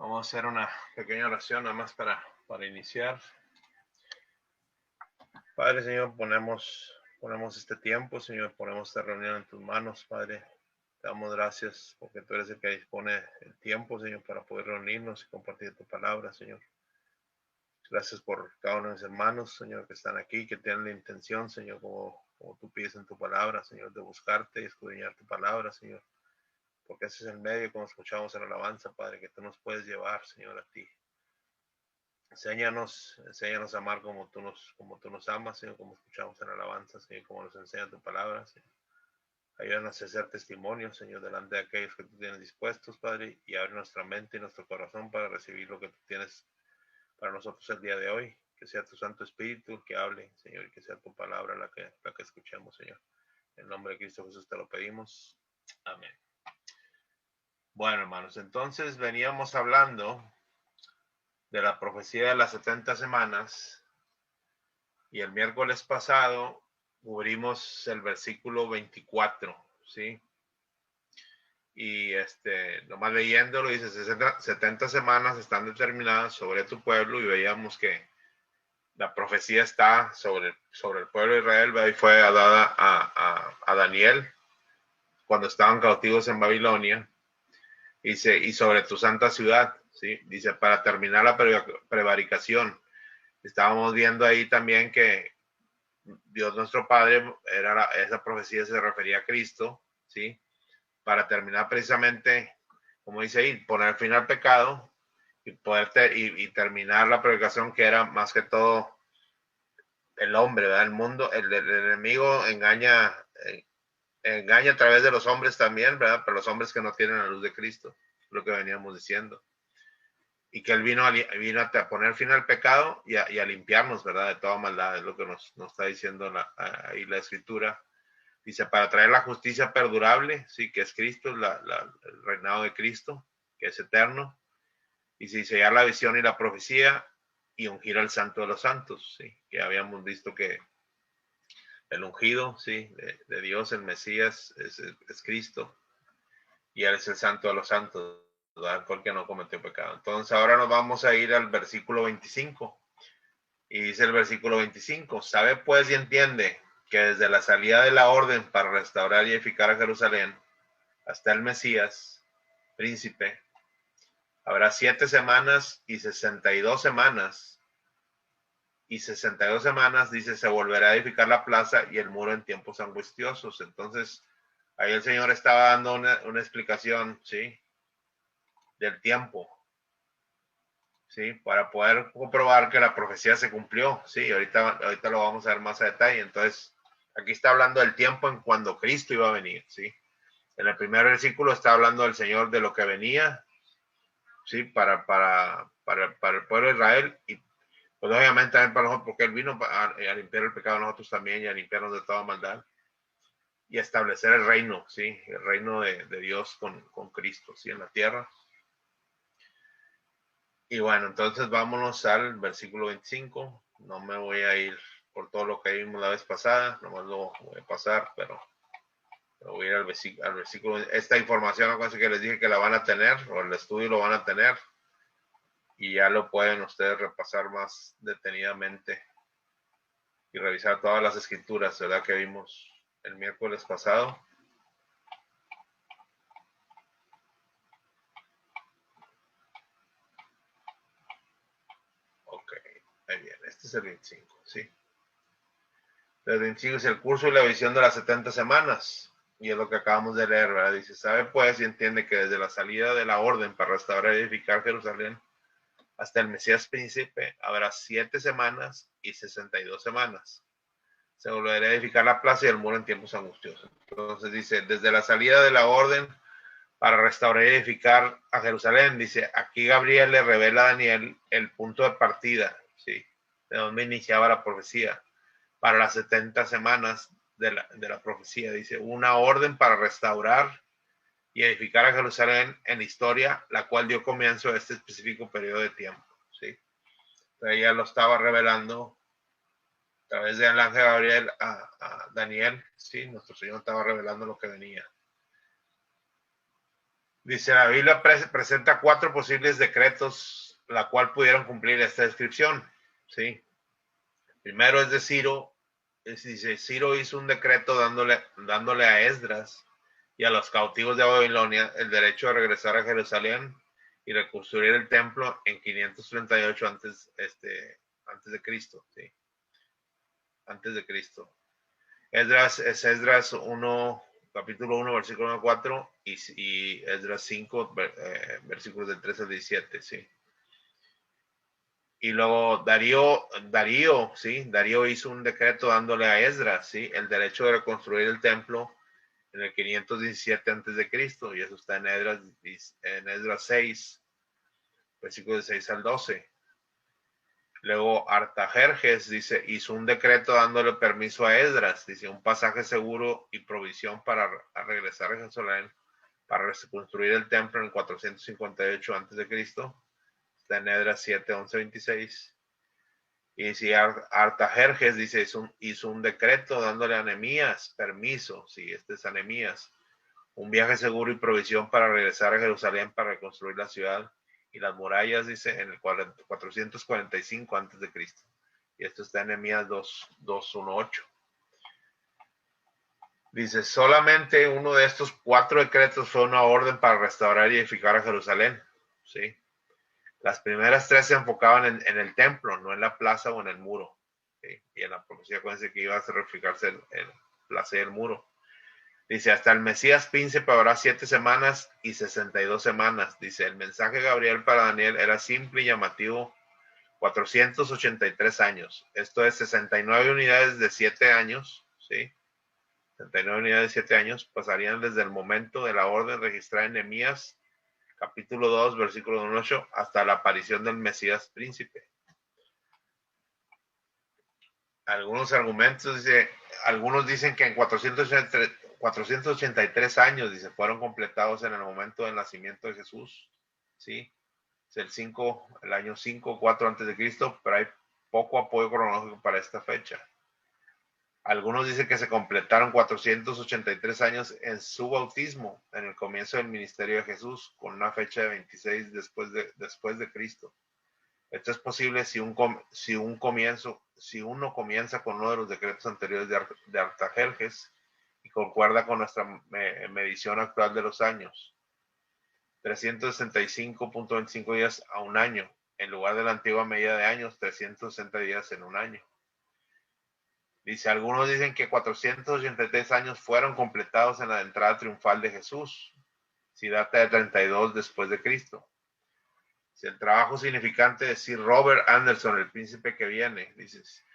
Vamos a hacer una pequeña oración nada más para iniciar. Padre, Señor, ponemos este tiempo, Señor, ponemos esta reunión en tus manos, Padre. Te damos gracias porque tú eres el que dispone el tiempo, Señor, para poder reunirnos y compartir tu palabra, Señor. Gracias por cada uno de mis hermanos, Señor, que están aquí, que tienen la intención, Señor, como tú pides en tu palabra, Señor, de buscarte y escudriñar tu palabra, Señor. Porque ese es el medio, como escuchamos en la alabanza, Padre, que tú nos puedes llevar, Señor, a ti. Enséñanos a amar como tú nos amas, Señor, como escuchamos en la alabanza, Señor, como nos enseña tu palabra, Señor. Ayúdanos a hacer testimonio, Señor, delante de aquellos que tú tienes dispuestos, Padre, y abre nuestra mente y nuestro corazón para recibir lo que tú tienes para nosotros el día de hoy. Que sea tu Santo Espíritu el que hable, Señor, y que sea tu palabra la que escuchemos, Señor. En nombre de Cristo Jesús te lo pedimos. Amén. Bueno, hermanos, entonces veníamos hablando de la profecía de las 70 semanas y el miércoles pasado cubrimos el versículo 24, ¿sí? Y nomás leyéndolo dice 70 semanas están determinadas sobre tu pueblo y veíamos que la profecía está sobre el pueblo de Israel, y fue dada a Daniel cuando estaban cautivos en Babilonia. Dice, y sobre tu santa ciudad, ¿sí? Dice, para terminar la prevaricación. Estábamos viendo ahí también que Dios nuestro Padre, esa profecía se refería a Cristo, ¿sí? Para terminar precisamente, como dice ahí, poner fin al pecado y poder y terminar la predicación, que era más que todo el hombre, ¿verdad? El mundo, el enemigo engaña a través de los hombres también, ¿verdad? Pero los hombres que no tienen la luz de Cristo, lo que veníamos diciendo. Y que él vino a poner fin al pecado y a limpiarnos, ¿verdad? De toda maldad, es lo que nos está diciendo ahí la Escritura. Dice, para traer la justicia perdurable, sí, que es Cristo, el reinado de Cristo, que es eterno. Y sellar la visión y la profecía y ungir al santo de los santos, sí, que habíamos visto que el ungido, sí, de Dios, el Mesías, es Cristo, y él es el santo de los santos, ¿verdad? Porque no cometió pecado. Entonces ahora nos vamos a ir al versículo 25. Y dice el versículo 25, sabe pues y entiende que desde la salida de la orden para restaurar y edificar a Jerusalén hasta el Mesías, príncipe, habrá 7 semanas y 62 semanas. Y 62 semanas, dice, se volverá a edificar la plaza y el muro en tiempos angustiosos. Entonces, ahí el Señor estaba dando una explicación, ¿sí? Del tiempo, ¿sí? Para poder comprobar que la profecía se cumplió, ¿sí? Ahorita lo vamos a ver más a detalle. Entonces, aquí está hablando del tiempo en cuando Cristo iba a venir, ¿sí? En el primer versículo está hablando del Señor de lo que venía, ¿sí? Para el pueblo de Israel y pues obviamente también para nosotros, porque Él vino a limpiar el pecado de nosotros también y a limpiarnos de toda maldad y establecer el reino, ¿sí? El reino de Dios con Cristo, ¿sí? En la tierra. Y bueno, entonces vámonos al versículo 25. No me voy a ir por todo lo que vimos la vez pasada, nomás lo voy a pasar, pero voy a ir al versículo. Esta información, acuérdense que les dije que la van a tener, o el estudio lo van a tener, y ya lo pueden ustedes repasar más detenidamente y revisar todas las escrituras, ¿verdad? Que vimos el miércoles pasado. Ok, ahí bien, este es el 25, ¿sí? El 25 es el curso y la visión de las 70 semanas. Y es lo que acabamos de leer, ¿verdad? Dice, sabe pues y entiende que desde la salida de la orden para restaurar y edificar Jerusalén hasta el Mesías príncipe habrá 7 semanas y 62 semanas. Se volverá a edificar la plaza y el muro en tiempos angustiosos. Entonces dice, desde la salida de la orden para restaurar y edificar a Jerusalén, dice, aquí Gabriel le revela a Daniel el punto de partida, ¿sí? De donde iniciaba la profecía para las 70 semanas de la profecía. Dice, una orden para restaurar y edificar a Jerusalén en historia, la cual dio comienzo a este específico periodo de tiempo, ¿sí? Entonces ella lo estaba revelando a través del ángel Gabriel a Daniel, ¿sí? Nuestro Señor estaba revelando lo que venía. Dice, la Biblia presenta 4 posibles decretos, la cual pudieron cumplir esta descripción. ¿Sí? Primero es de Ciro. Dice, Ciro hizo un decreto dándole a Esdras y a los cautivos de Babilonia el derecho de regresar a Jerusalén y reconstruir el templo en 538 antes de Cristo. ¿Sí? Antes de Cristo. Esdras 1, capítulo 1, versículo 1 a 4 y Esdras 5, versículos del 3 al 17, ¿sí? Y luego Darío, ¿sí? Darío hizo un decreto dándole a Esdras, ¿sí? El derecho de reconstruir el templo en el 517 antes de Cristo, y eso está en Esdras 6, versículos 6 al 12. Luego Artajerjes hizo un decreto dándole permiso a Esdras, dice, un pasaje seguro y provisión para regresar a Jerusalén, para reconstruir el templo en el 458 a.C. Está en Esdras 7, 11, 26. Y si Artajerjes hizo un decreto dándole a Nehemías permiso, este es a Nehemías, un viaje seguro y provisión para regresar a Jerusalén para reconstruir la ciudad y las murallas, dice, en el 445 antes de Cristo. Y esto está en Nehemías 2:1-8. Dice, solamente uno de estos 4 decretos fue una orden para restaurar y edificar a Jerusalén. ¿Sí? Las primeras 3 se enfocaban en el templo, no en la plaza o en el muro. ¿Sí? Y en la profecía acuérdense que iba a reflejarse el plaza y el muro. Dice, hasta el Mesías príncipe habrá 7 semanas y 62 semanas. Dice, el mensaje de Gabriel para Daniel era simple y llamativo, 483 años. Esto es 69 unidades de 7 años, ¿sí? 69 unidades de 7 años pasarían desde el momento de la orden registrada en Nehemías, capítulo 2, versículo 1-8, hasta la aparición del Mesías príncipe. Algunos argumentos, algunos dicen que en 483 años, dice, fueron completados en el momento del nacimiento de Jesús, ¿sí? Es el año 5 o 4 antes de Cristo, pero hay poco apoyo cronológico para esta fecha. Algunos dicen que se completaron 483 años en su bautismo, en el comienzo del ministerio de Jesús, con una fecha de 26 después de Cristo. Esto es posible si uno comienza con uno de los decretos anteriores de Artajerjes y concuerda con nuestra medición actual de los años. 365.25 días a un año, en lugar de la antigua medida de años, 360 días en un año. Dice, algunos dicen que 483 años fueron completados en la entrada triunfal de Jesús, si data de 32 después de Cristo. Si el trabajo significante de Sir Robert Anderson, el príncipe que viene, dices,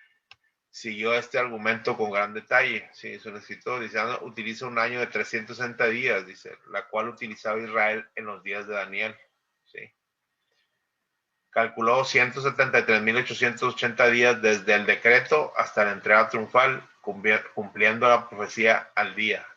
siguió este argumento con gran detalle. Sí, es un escritor, dice, utiliza un año de 360 días, dice, la cual utilizaba Israel en los días de Daniel. Sí. Calculó 173.880 días desde el decreto hasta la entrega triunfal, cumpliendo la profecía al día.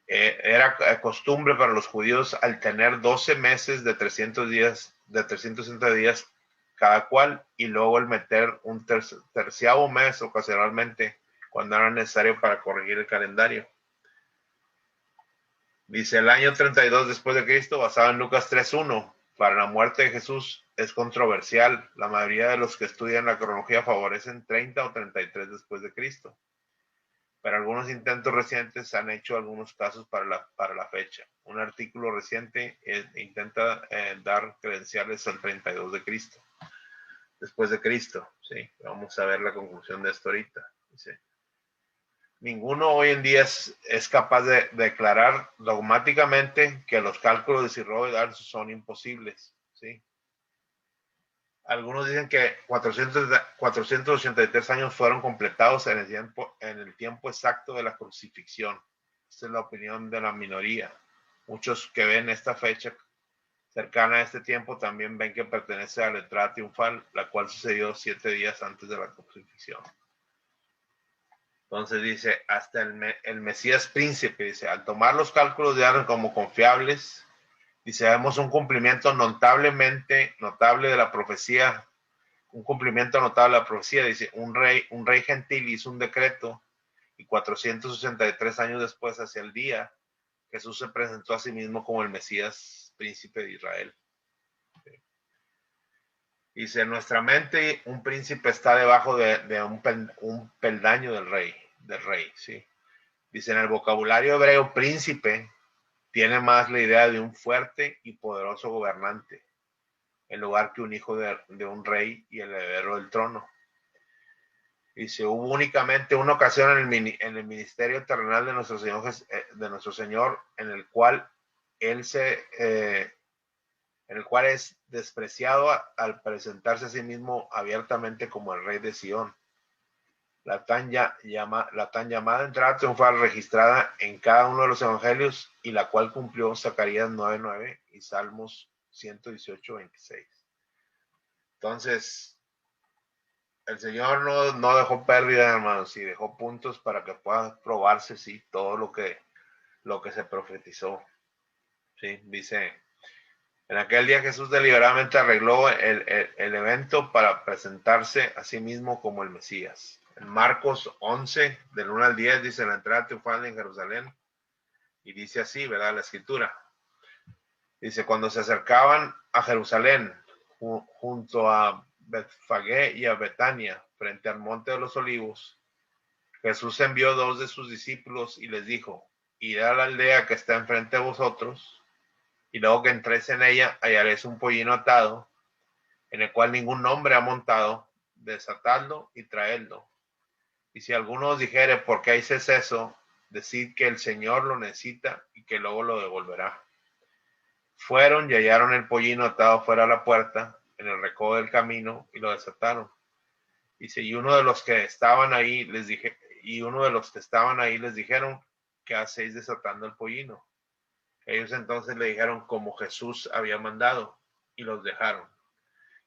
Era costumbre para los judíos al tener 12 meses de 360 días cada cual, y luego el meter un terciavo mes ocasionalmente cuando era necesario para corregir el calendario. Dice, el año 32 después de Cristo, basado en Lucas 3:1, para la muerte de Jesús es controversial. La mayoría de los que estudian la cronología favorecen 30 o 33 después de Cristo. Pero algunos intentos recientes han hecho algunos casos para la fecha. Un artículo reciente intenta dar credenciales al 32 de Cristo, después de Cristo. ¿Sí? Vamos a ver la conclusión de esto ahorita. Dice, ninguno hoy en día es capaz de declarar dogmáticamente que los cálculos de Sir Robert Anderson son imposibles. ¿Sí? Algunos dicen que 483 años fueron completados en el tiempo exacto de la crucifixión. Esta es la opinión de la minoría. Muchos que ven esta fecha cercana a este tiempo también ven que pertenece a la entrada triunfal, la cual sucedió 7 días antes de la crucifixión. Entonces dice, hasta el Mesías príncipe, dice, al tomar los cálculos de Anderson como confiables, dice, vemos un cumplimiento notable de la profecía. Un cumplimiento notable de la profecía, dice, un rey gentil hizo un decreto y 463 años después, hacia el día, Jesús se presentó a sí mismo como el Mesías, príncipe de Israel. Dice, en nuestra mente un príncipe está debajo de un peldaño del rey, ¿sí? Dice, en el vocabulario hebreo, príncipe tiene más la idea de un fuerte y poderoso gobernante, en lugar que un hijo de un rey y el heredero del trono. Dice, hubo únicamente una ocasión en el ministerio terrenal de nuestro Señor, en el cual él en el cual es despreciado al presentarse a sí mismo abiertamente como el rey de Sión. La tan llamada entrada triunfal registrada en cada uno de los evangelios y la cual cumplió Zacarías 9:9 y Salmos 118:26. Entonces, el Señor no dejó pérdida, hermanos, y dejó puntos para que pueda probarse, sí, todo lo que se profetizó. Sí, dice, en aquel día Jesús deliberadamente arregló el evento para presentarse a sí mismo como el Mesías. En Marcos 11, del 1 al 10, dice la entrada triunfal en Jerusalén, y dice así, ¿verdad? La escritura. Dice, cuando se acercaban a Jerusalén, junto a Betfagé y a Betania, frente al monte de los olivos, Jesús envió 2 de sus discípulos y les dijo, id a la aldea que está enfrente de vosotros, y luego que entréis en ella, hallaréis un pollino atado, en el cual ningún hombre ha montado, desatadlo y traedlo. Y si alguno os dijere, ¿por qué hacéis eso? Decid que el Señor lo necesita y que luego lo devolverá. Fueron y hallaron el pollino atado fuera de la puerta, en el recodo del camino, y lo desataron. Y uno de los que estaban ahí les dijeron, ¿qué hacéis desatando el pollino? Ellos entonces le dijeron como Jesús había mandado, y los dejaron.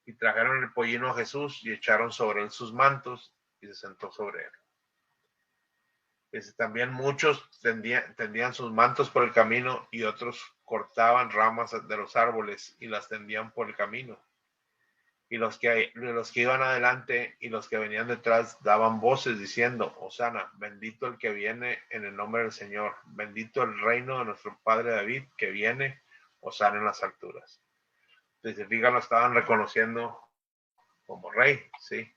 Y trajeron el pollino a Jesús y echaron sobre él sus mantos, y se sentó sobre él. Dice, también muchos tendían sus mantos por el camino, y otros cortaban ramas de los árboles y las tendían por el camino. Y los que iban adelante y los que venían detrás daban voces diciendo, Hosana, bendito el que viene en el nombre del Señor, bendito el reino de nuestro padre David que viene, Hosana en las alturas. Entonces, fíjate, lo estaban reconociendo como rey, ¿sí?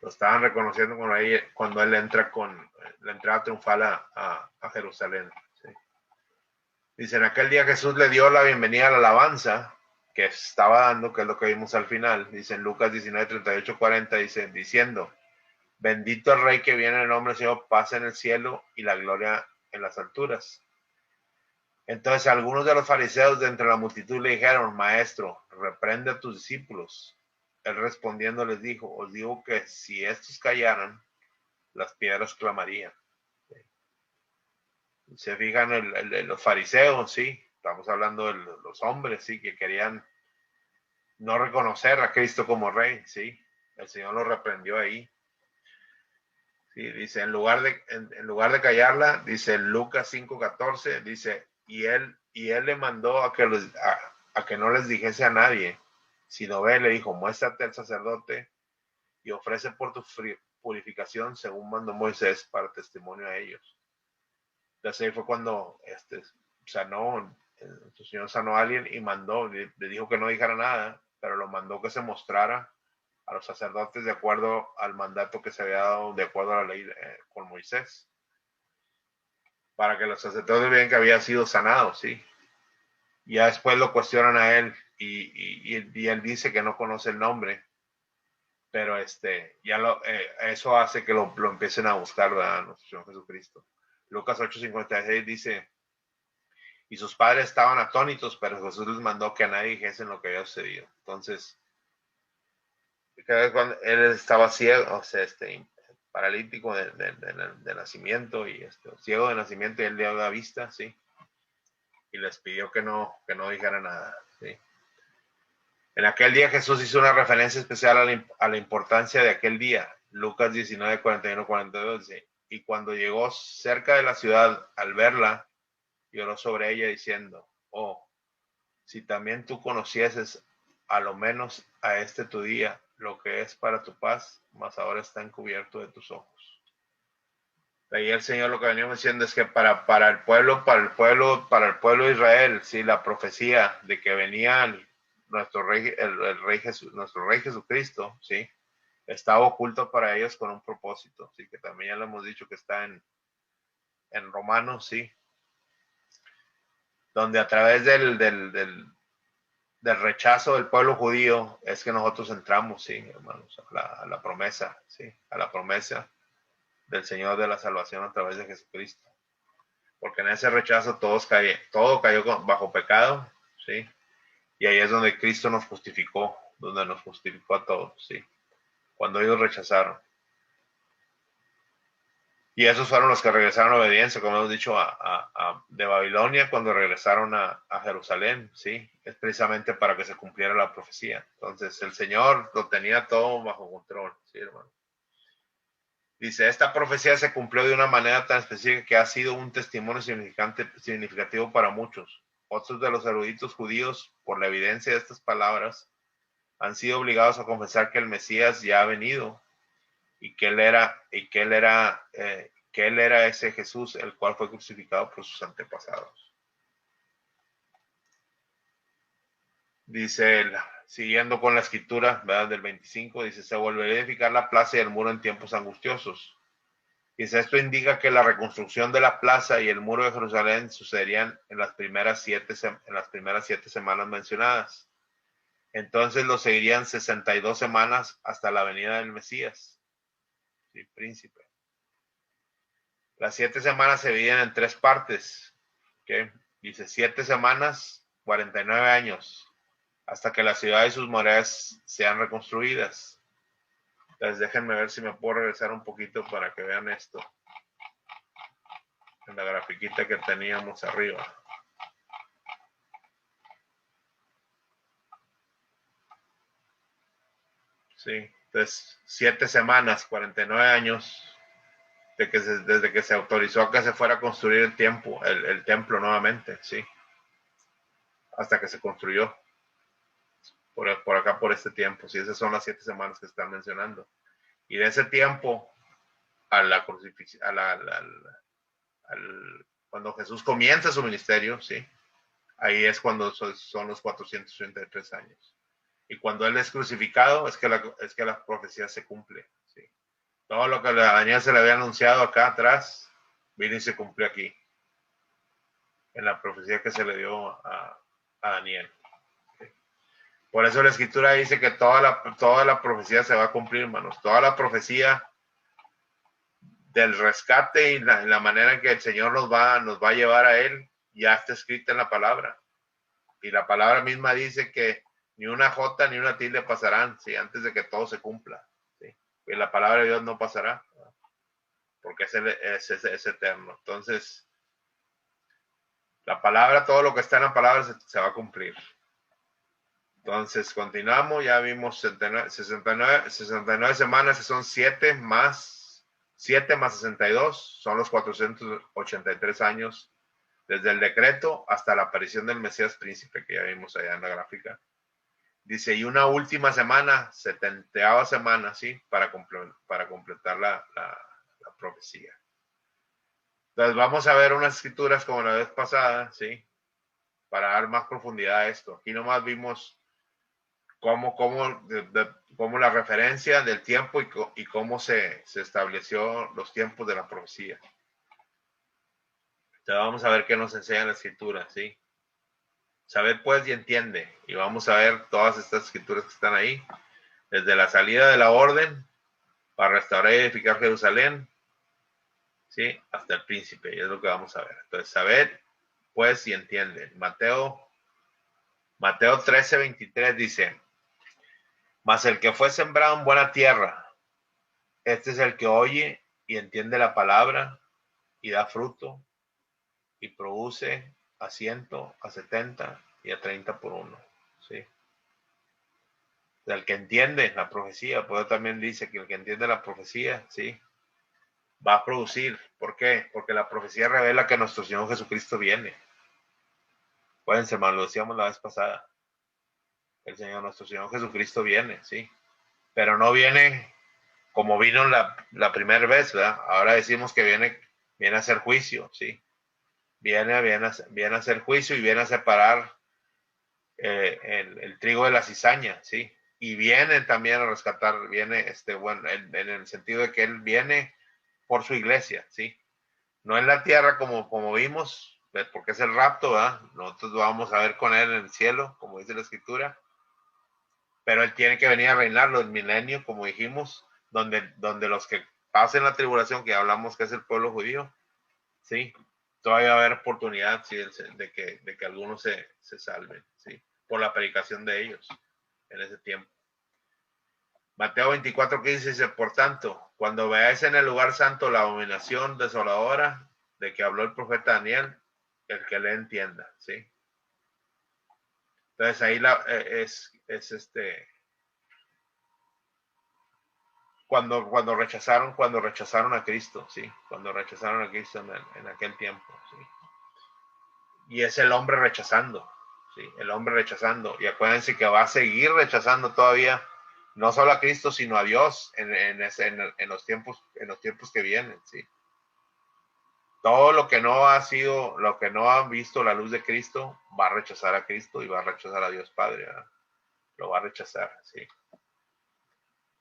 Lo estaban reconociendo cuando él entra con la entrada triunfal a Jerusalén, ¿sí? Dice, en aquel día Jesús le dio la bienvenida a la alabanza que estaba dando, que es lo que vimos al final. Dice en Lucas 19:38-40, dice, diciendo, bendito el rey que viene en el nombre del Señor, paz en el cielo y la gloria en las alturas. Entonces algunos de los fariseos de entre la multitud le dijeron, maestro, reprende a tus discípulos. Él respondiendo les dijo, os digo que si estos callaran, las piedras clamarían. Se fijan en los fariseos, sí, estamos hablando de los hombres, sí, que querían no reconocer a Cristo como rey, sí, el Señor lo reprendió ahí. Sí, dice, en lugar de callarla, dice Lucas 5:14, dice, y él le mandó a que no les dijese a nadie, sino le dijo, muéstrate al sacerdote y ofrece por tu purificación según mandó Moisés para testimonio a ellos. Entonces ahí fue cuando sanó, el Señor sanó a alguien y le dijo que no dijera nada, pero lo mandó que se mostrara a los sacerdotes de acuerdo al mandato que se había dado, de acuerdo a la ley con Moisés, para que los sacerdotes vean que había sido sanado, ¿sí? Y ya después lo cuestionan a él y él dice que no conoce el nombre, pero eso hace que lo empiecen a buscar, ¿verdad? Nuestro Señor Jesucristo. Lucas 8:56 dice, y sus padres estaban atónitos, pero Jesús les mandó que a nadie dijesen lo que había sucedido. Entonces, cada vez cuando él estaba ciego, o sea, paralítico de nacimiento y ciego de nacimiento, y él le dio la vista, sí, y les pidió que no dijera nada, sí. En aquel día Jesús hizo una referencia especial a la importancia de aquel día. Lucas 19:41-42 dice, y cuando llegó cerca de la ciudad, al verla, lloró sobre ella diciendo, oh, si también tú conocieses a lo menos a tu día, lo que es para tu paz, mas ahora está encubierto de tus ojos. Ahí el Señor lo que veníamos diciendo es que para el pueblo de Israel, sí, la profecía de que venía nuestro rey, nuestro rey Jesucristo, sí, estaba oculto para ellos con un propósito, sí, que también ya lo hemos dicho que está en Romanos, sí, donde a través del rechazo del pueblo judío es que nosotros entramos, sí, hermanos, a la promesa, sí, a la promesa del Señor de la salvación a través de Jesucristo. Porque en ese rechazo todo cayó bajo pecado, ¿sí? Y ahí es donde Cristo nos justificó, donde nos justificó a todos, ¿sí? Cuando ellos rechazaron. Y esos fueron los que regresaron a obediencia, como hemos dicho, de Babilonia, cuando regresaron a Jerusalén, ¿sí? Es precisamente para que se cumpliera la profecía. Entonces, el Señor lo tenía todo bajo control, ¿sí, hermano? Dice, esta profecía se cumplió de una manera tan específica que ha sido un testimonio significativo para muchos. Otros de los eruditos judíos, por la evidencia de estas palabras, han sido obligados a confesar que el Mesías ya ha venido y que él era ese Jesús, el cual fue crucificado por sus antepasados. Dice, siguiendo con la escritura, ¿verdad? Del 25, dice, se volverá a edificar la plaza y el muro en tiempos angustiosos. Dice, esto indica que la reconstrucción de la plaza y el muro de Jerusalén sucederían en las primeras 7 semanas mencionadas. Entonces lo seguirían 62 semanas hasta la venida del Mesías, sí, príncipe. Las 7 semanas se dividen en 3 partes. ¿Okay? Dice 7 semanas, 49 años, hasta que la ciudad y sus murallas sean reconstruidas. Entonces déjenme ver si me puedo regresar un poquito para que vean esto. En la grafiquita que teníamos arriba. Sí, entonces 7 semanas, 49 años desde que se autorizó a que se fuera a construir el templo nuevamente, sí, hasta que se construyó por acá por este tiempo, sí, esas son las 7 semanas que están mencionando. Y de ese tiempo a la crucifixión, cuando Jesús comienza su ministerio, sí, ahí es cuando son los 433 años. Y cuando Él es crucificado, es que la profecía se cumple, sí. Todo lo que a Daniel se le había anunciado acá atrás, vino y se cumplió aquí, en la profecía que se le dio a Daniel. Por eso la escritura dice que toda la profecía se va a cumplir, hermanos. Toda la profecía del rescate y la manera en que el Señor nos va a llevar a Él, ya está escrita en la palabra. Y la palabra misma dice que ni una jota ni una tilde pasarán, ¿sí? Antes de que todo se cumpla. ¿Sí? Y la palabra de Dios no pasará, porque es eterno. Entonces, la palabra, todo lo que está en la palabra se va a cumplir. Entonces, continuamos, ya vimos 69 semanas, que son 7 más 62, son los 483 años, desde el decreto hasta la aparición del Mesías príncipe, que ya vimos allá en la gráfica. Dice, y una última semana, 70ª semana, ¿sí? Para completar la profecía. Entonces vamos a ver unas escrituras como la vez pasada, ¿sí? Para dar más profundidad a esto. Aquí nomás vimos cómo la referencia del tiempo y cómo se estableció los tiempos de la profecía. Entonces vamos a ver qué nos enseña la escritura, ¿sí? Sabed pues y entiende. Y vamos a ver todas estas escrituras que están ahí. Desde la salida de la orden para restaurar y edificar Jerusalén, ¿sí? Hasta el príncipe. Y es lo que vamos a ver. Entonces, sabed pues y entiende. Mateo 13:23 dice, mas el que fue sembrado en buena tierra, este es el que oye y entiende la palabra y da fruto y produce a 100, a 70 y a 30 por uno. ¿Sí? El que entiende la profecía, pues también dice que el que entiende la profecía, ¿sí? Va a producir. ¿Por qué? Porque la profecía revela que nuestro Señor Jesucristo viene. Acuérdense, hermano, lo decíamos la vez pasada. Nuestro Señor Jesucristo viene, ¿sí? Pero no viene como vino la primera vez, ¿verdad? Ahora decimos que viene a hacer juicio, ¿sí? Viene a hacer juicio y viene a separar el trigo de la cizaña, ¿sí? Y viene también a rescatar, viene, bueno, en el sentido de que él viene por su iglesia, ¿sí? No en la tierra como vimos, porque es el rapto, ¿verdad? Nosotros vamos a ver con él en el cielo, como dice la escritura, pero él tiene que venir a reinar los milenios, como dijimos, donde los que pasen la tribulación, que hablamos que es el pueblo judío, ¿sí? Todavía va a haber oportunidad, ¿sí? de que algunos se salven, ¿sí? Por la predicación de ellos en ese tiempo. Mateo 24:15 dice, por tanto, cuando veáis en el lugar santo la abominación desoladora de que habló el profeta Daniel, el que le entienda, ¿sí? Entonces ahí cuando rechazaron a Cristo, ¿sí? Cuando rechazaron a Cristo en aquel tiempo, ¿sí? Y es el hombre rechazando, ¿sí? El hombre rechazando. Y acuérdense que va a seguir rechazando todavía, no solo a Cristo, sino a Dios en los tiempos que vienen, ¿sí? Todo lo que no ha sido, lo que no ha visto la luz de Cristo, va a rechazar a Cristo y va a rechazar a Dios Padre, ¿verdad? Lo va a rechazar, ¿sí?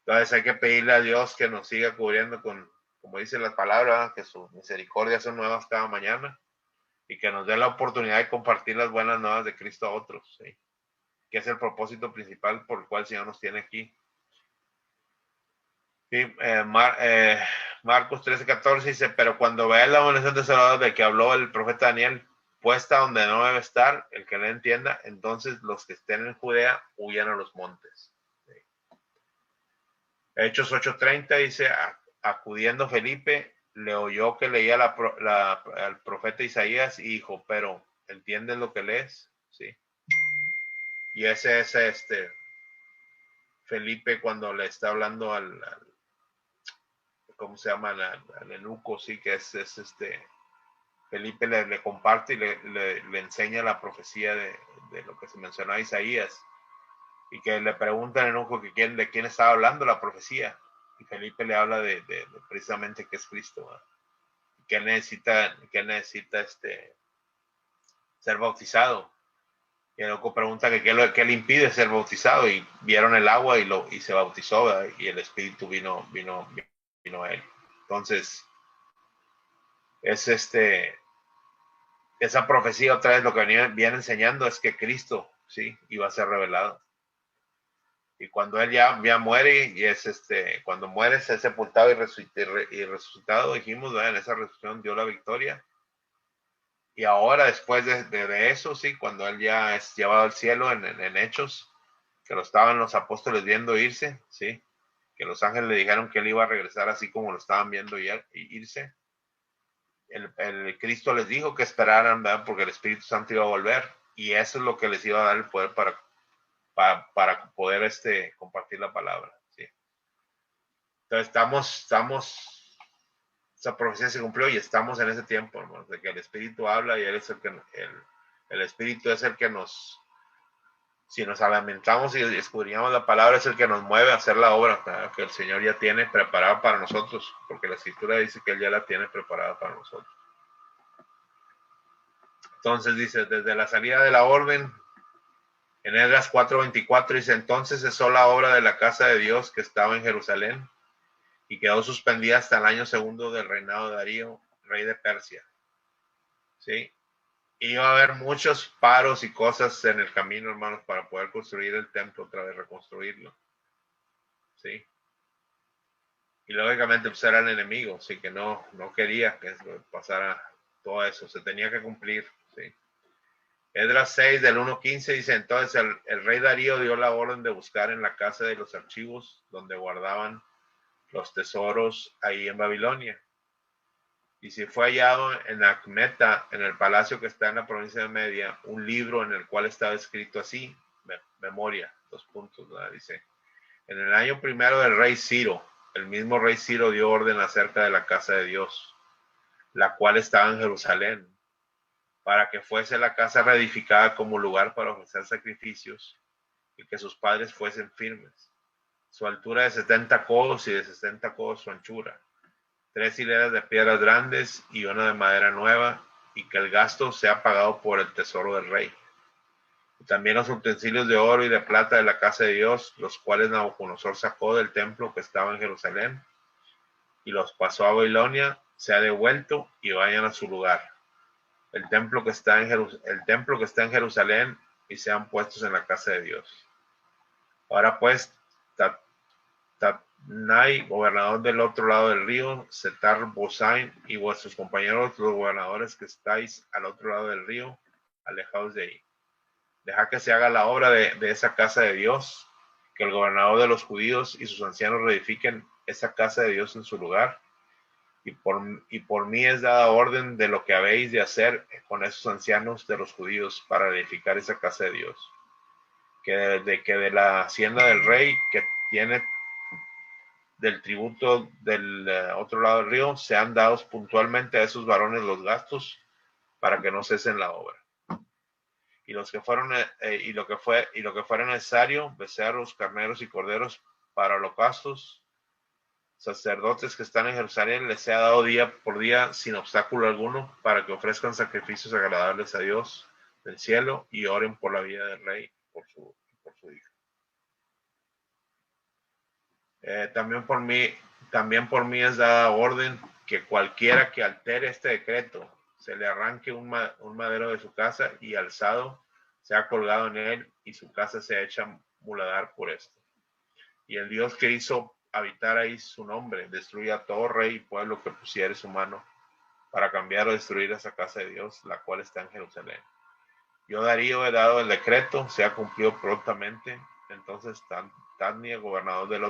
Entonces hay que pedirle a Dios que nos siga cubriendo como dice la palabra, que sus misericordias son nuevas cada mañana y que nos dé la oportunidad de compartir las buenas nuevas de Cristo a otros, ¿sí? Que es el propósito principal por el cual el Señor nos tiene aquí. Sí, Marcos 13:14 dice, pero cuando vea la abominación desoladora de que habló el profeta Daniel, puesta donde no debe estar, el que no entienda, entonces los que estén en Judea huyan a los montes. Sí. Hechos 8:30 dice, acudiendo Felipe, le oyó que leía al profeta Isaías y dijo, pero ¿entiendes lo que lees? Sí. Y ese es Felipe cuando le está hablando ¿cómo se llama? Al eunuco, sí, que es Felipe le comparte y le enseña la profecía de lo que se mencionó a Isaías. Y que le preguntan al eunuco de quién estaba hablando la profecía. Y Felipe le habla de precisamente que es Cristo, ¿verdad? Que necesita ser bautizado. Y el loco pregunta que qué le impide ser bautizado y vieron el agua y se bautizó, ¿verdad? Y el Espíritu vino a él. Entonces, es esa profecía otra vez lo que viene enseñando es que Cristo, sí, iba a ser revelado. Y cuando él ya muere y cuando muere es sepultado y resucitado, dijimos, ¿verdad? En esa resurrección dio la victoria. Y ahora después de eso, sí, cuando él ya es llevado al cielo en Hechos, que lo estaban los apóstoles viendo irse, sí, que los ángeles le dijeron que él iba a regresar así como lo estaban viendo irse. El Cristo les dijo que esperaran, ¿verdad? Porque el Espíritu Santo iba a volver y eso es lo que les iba a dar el poder para poder compartir la palabra, ¿sí? Entonces esa profecía se cumplió y estamos en ese tiempo, hermanos, de que el Espíritu habla y él es el Espíritu es el que si nos lamentamos y escudriñamos la palabra, es el que nos mueve a hacer la obra, ¿verdad? Que el Señor ya tiene preparada para nosotros, porque la Escritura dice que él ya la tiene preparada para nosotros. Entonces dice, desde la salida de la orden, en Esdras 4:24 dice, entonces cesó la obra de la casa de Dios que estaba en Jerusalén y quedó suspendida hasta el año segundo del reinado de Darío, rey de Persia. ¿Sí? Y iba a haber muchos paros y cosas en el camino, hermanos, para poder construir el templo, otra vez reconstruirlo. ¿Sí? Y lógicamente pues era el enemigo, así que no quería que pasara todo eso, se tenía que cumplir. ¿Sí? Esdras 6 del 1:15 dice, entonces el rey Darío dio la orden de buscar en la casa de los archivos donde guardaban los tesoros ahí en Babilonia. Y si fue hallado en Acmeta, en el palacio que está en la provincia de Media, un libro en el cual estaba escrito así, memoria, 2 puntos, ¿verdad? Dice, en el año primero del rey Ciro, el mismo rey Ciro dio orden acerca de la casa de Dios, la cual estaba en Jerusalén, para que fuese la casa reedificada como lugar para ofrecer sacrificios y que sus padres fuesen firmes. su altura de 70 codos y de 60 codos su anchura, 3 hileras de piedras grandes y una de madera nueva, y que el gasto sea pagado por el tesoro del rey. Y también los utensilios de oro y de plata de la casa de Dios, los cuales Nabucodonosor sacó del templo que estaba en Jerusalén, y los pasó a Babilonia, se ha devuelto y vayan a su lugar. El templo que está en Jerusalén, y sean puestos en la casa de Dios. Ahora pues, Tatnai, gobernador del otro lado del río, Setar Bosain y vuestros compañeros, los gobernadores que estáis al otro lado del río, alejaos de ahí. Deja que se haga la obra de esa casa de Dios, que el gobernador de los judíos y sus ancianos reedifiquen esa casa de Dios en su lugar. Y por mí es dada orden de lo que habéis de hacer con esos ancianos de los judíos para edificar esa casa de Dios. Que de la hacienda del rey que tiene del tributo del otro lado del río sean dados puntualmente a esos varones los gastos para que no cesen la obra. Y los que fueron y lo que fuera necesario, becerros, carneros y corderos para holocaustos, sacerdotes que están en Jerusalén, les sea dado día por día sin obstáculo alguno, para que ofrezcan sacrificios agradables a Dios del cielo y oren por la vida del rey, por su hijo. También por mí es dada orden que cualquiera que altere este decreto, se le arranque un madero de su casa y alzado sea colgado en él, y su casa sea hecha muladar por esto. Y el Dios que hizo habitar ahí su nombre, destruya a todo rey y pueblo que pusiere su mano para cambiar o destruir esa casa de Dios, la cual está en Jerusalén. Yo, Darío, he dado el decreto, se ha cumplido prontamente. Entonces Tadnia, gobernador del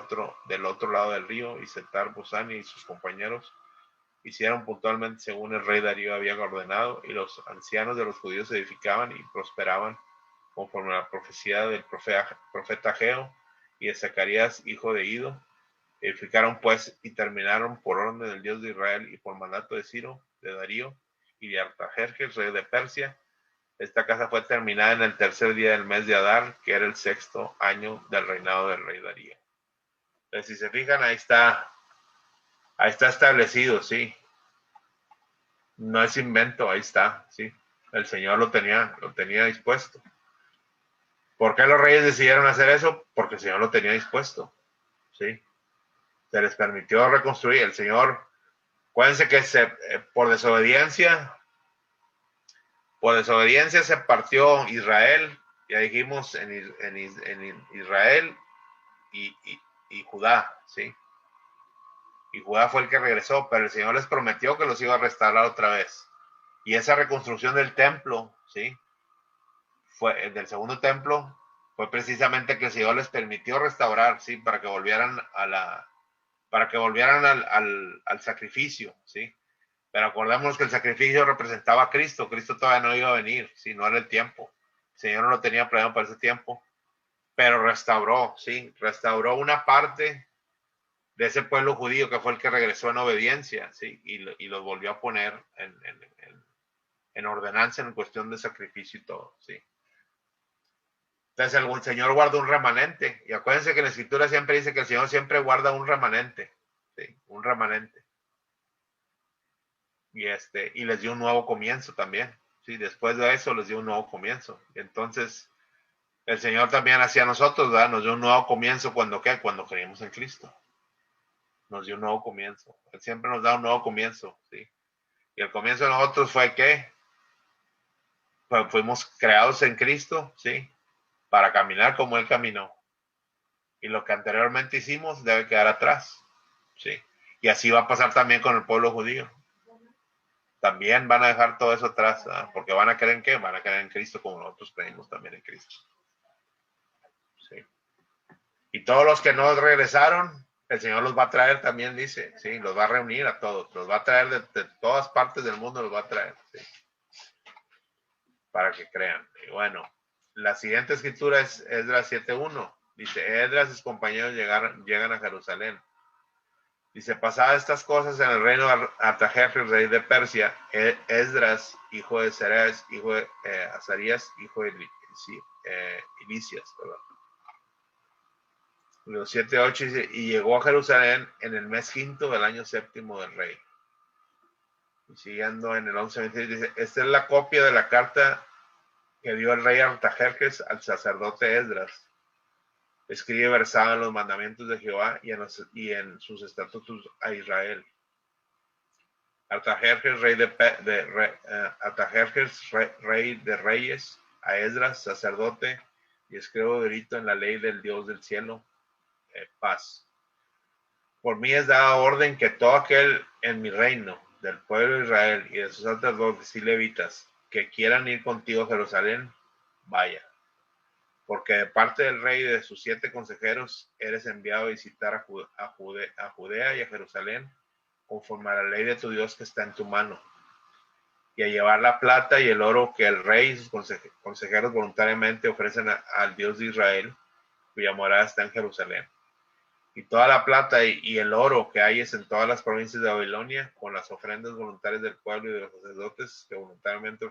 otro lado del río, y Setar Bosani y sus compañeros hicieron puntualmente según el rey Darío había ordenado, y los ancianos de los judíos se edificaban y prosperaban conforme a la profecía del profeta Ageo y de Zacarías, hijo de Ido. Edificaron pues y terminaron por orden del Dios de Israel y por mandato de Ciro, de Darío y de Artajerjes, rey de Persia. Esta casa fue terminada en el tercer día del mes de Adar, que era el 6º año del reinado del rey Darío. Entonces, si se fijan, ahí está establecido, sí. No es invento, ahí está, sí. El Señor lo tenía dispuesto. ¿Por qué los reyes decidieron hacer eso? Porque el Señor lo tenía dispuesto, sí. Se les permitió reconstruir. El Señor, acuérdense que por desobediencia se partió Israel, ya dijimos, en Israel y Judá, ¿sí? Y Judá fue el que regresó, pero el Señor les prometió que los iba a restaurar otra vez. Y esa reconstrucción del templo, ¿sí? Del segundo templo, fue precisamente que el Señor les permitió restaurar, ¿sí? Para que volvieran al sacrificio, ¿sí? Pero acordémonos que el sacrificio representaba a Cristo. Cristo todavía no iba a venir, ¿sí? No era el tiempo. El Señor no lo tenía planeado para ese tiempo, pero restauró, ¿sí? Restauró una parte de ese pueblo judío que fue el que regresó en obediencia, ¿sí? Y los volvió a poner en ordenanza en cuestión de sacrificio y todo, ¿sí? Entonces el Señor guarda un remanente. Y acuérdense que la Escritura siempre dice que el Señor siempre guarda un remanente, ¿sí? Un remanente. Y les dio un nuevo comienzo también, ¿sí? Después de eso les dio un nuevo comienzo. Entonces, el Señor también hacia nosotros, ¿verdad? Nos dio un nuevo comienzo cuando creímos en Cristo. Nos dio un nuevo comienzo. Él siempre nos da un nuevo comienzo, ¿sí? Y el comienzo de nosotros fue que pues fuimos creados en Cristo, ¿sí? Para caminar como Él caminó. Y lo que anteriormente hicimos debe quedar atrás, ¿sí? Y así va a pasar también con el pueblo judío. También van a dejar todo eso atrás, ¿verdad? Porque van a creer en ¿qué? Van a creer en Cristo como nosotros creímos también en Cristo. ¿Sí? Y todos los que no regresaron, el Señor los va a traer también, dice, ¿sí? Los va a reunir a todos, los va a traer de todas partes del mundo, los va a traer, ¿sí? Para que crean. Y bueno, la siguiente escritura es Esdras 7:1. Dice, Esdras y sus compañeros llegan a Jerusalén. Dice, pasadas estas cosas en el reino de Artajerjes, rey de Persia, Esdras, hijo de Serés, hijo de Azarías, hijo de Ilicias, perdón. Los 7:8 dice, y llegó a Jerusalén en el mes quinto del año séptimo del rey. Y siguiendo en el 11:26 dice, esta es la copia de la carta que dio el rey Artajerjes al sacerdote Esdras. Escribe versado en los mandamientos de Jehová y en sus estatutos a Israel. Artajerjes, rey de reyes, a Esdras, sacerdote, y escribo grito en la ley del Dios del cielo, paz. Por mí es dada orden que todo aquel en mi reino, del pueblo de Israel y de sus sacerdotes y levitas, que quieran ir contigo a Jerusalén, vaya. Porque de parte del rey y de sus 7 consejeros eres enviado a visitar a Judea y a Jerusalén, conforme a la ley de tu Dios que está en tu mano, y a llevar la plata y el oro que el rey y sus consejeros voluntariamente ofrecen al Dios de Israel, cuya morada está en Jerusalén. Y toda la plata y el oro que hay es en todas las provincias de Babilonia, con las ofrendas voluntarias del pueblo y de los sacerdotes que voluntariamente